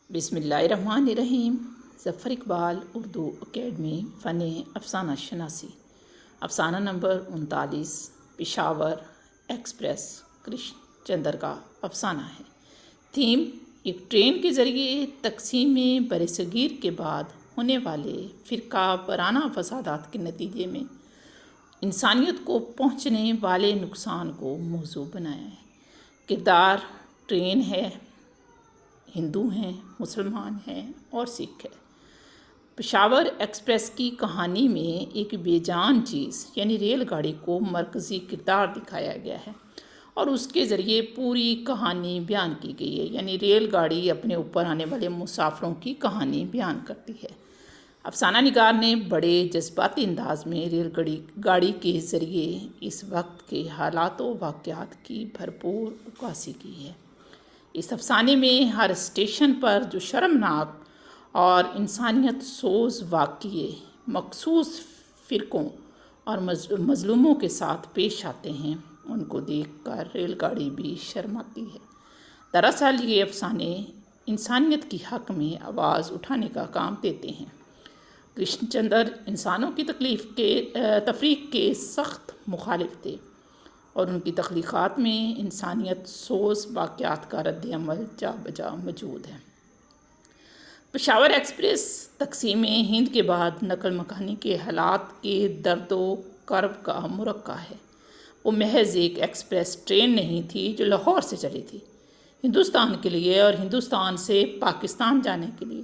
بسم اللہ الرحمن الرحیم۔ ظفر اقبال اردو اکیڈمی فن افسانہ شناسی۔ افسانہ نمبر 39 پشاور ایکسپریس کرشن چندر کا افسانہ ہے۔ تھیم: ایک ٹرین کے ذریعے تقسیم برصغیر کے بعد ہونے والے فرقہ وارانہ فسادات کے نتیجے میں انسانیت کو پہنچنے والے نقصان کو موضوع بنایا ہے۔ کردار: ٹرین ہے، ہندو ہیں، مسلمان ہیں اور سکھ ہے۔ پشاور ایکسپریس کی کہانی میں ایک بے جان چیز یعنی ریل گاڑی کو مرکزی کردار دکھایا گیا ہے اور اس کے ذریعے پوری کہانی بیان کی گئی ہے، یعنی ریل گاڑی اپنے اوپر آنے والے مسافروں کی کہانی بیان کرتی ہے۔ افسانہ نگار نے بڑے جذباتی انداز میں ریل گاڑی کے ذریعے اس وقت کے حالات و واقعات کی بھرپور عکاسی کی ہے۔ اس افسانے میں ہر اسٹیشن پر جو شرمناک اور انسانیت سوز واقعے مخصوص فرقوں اور مظلوموں کے ساتھ پیش آتے ہیں، ان کو دیکھ کر ریل گاڑی بھی شرماتی ہے۔ دراصل یہ افسانے انسانیت کی حق میں آواز اٹھانے کا کام دیتے ہیں۔ کرشن چندر انسانوں کی تفریق کے سخت مخالف تھے اور ان کی تخلیقات میں انسانیت سوز واقعات کا رد عمل جا بجا موجود ہے۔ پشاور ایکسپریس تقسیم ہند کے بعد نقل مکانی کے حالات کے درد و کرب کا مرقع ہے۔ وہ محض ایک ایکسپریس ٹرین نہیں تھی جو لاہور سے چلی تھی ہندوستان کے لیے اور ہندوستان سے پاکستان جانے کے لیے۔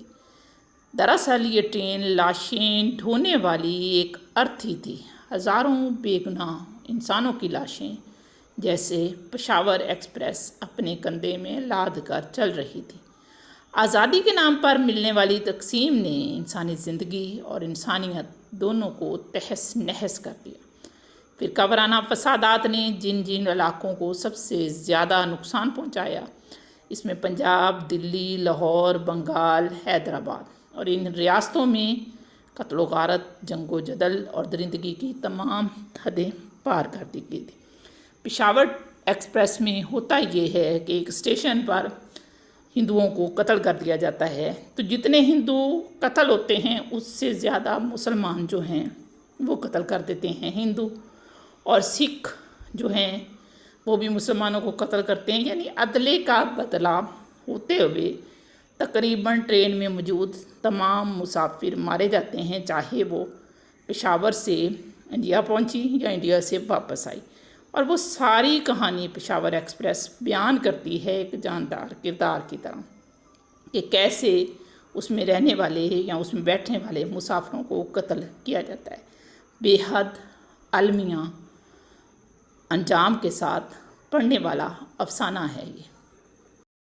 دراصل یہ ٹرین لاشیں ڈھونے والی ایک ارتھی تھی، ہزاروں بے گناہ انسانوں کی لاشیں جیسے پشاور ایکسپریس اپنے کندھے میں لاد کر چل رہی تھی۔ آزادی کے نام پر ملنے والی تقسیم نے انسانی زندگی اور انسانیت دونوں کو تہس نہس کر دیا۔ فرقہ وارانہ فسادات نے جن علاقوں کو سب سے زیادہ نقصان پہنچایا، اس میں پنجاب، دلی، لاہور، بنگال، حیدرآباد اور ان ریاستوں میں قتل و غارت، جنگ و جدل اور درندگی کی تمام حدیں پار کر دی گئی تھی۔ پشاور ایکسپریس میں ہوتا یہ ہے کہ ایک اسٹیشن پر ہندوؤں کو قتل کر دیا جاتا ہے تو جتنے ہندو قتل ہوتے ہیں اس سے زیادہ مسلمان جو ہیں وہ قتل کر دیتے ہیں ہندو، اور سکھ جو ہیں وہ بھی مسلمانوں کو قتل کرتے ہیں، یعنی عدلے کا بدلہ ہوتے ہوئے تقریباً ٹرین میں موجود تمام مسافر مارے جاتے ہیں، چاہے وہ پشاور سے انڈیا پہنچی یا انڈیا سے واپس آئی۔ اور وہ ساری کہانی پشاور ایکسپریس بیان کرتی ہے ایک جاندار کردار کی طرح کہ کیسے اس میں رہنے والے یا اس میں بیٹھنے والے مسافروں کو قتل کیا جاتا ہے۔ بے حد المیہ انجام کے ساتھ پڑھنے والا افسانہ ہے یہ۔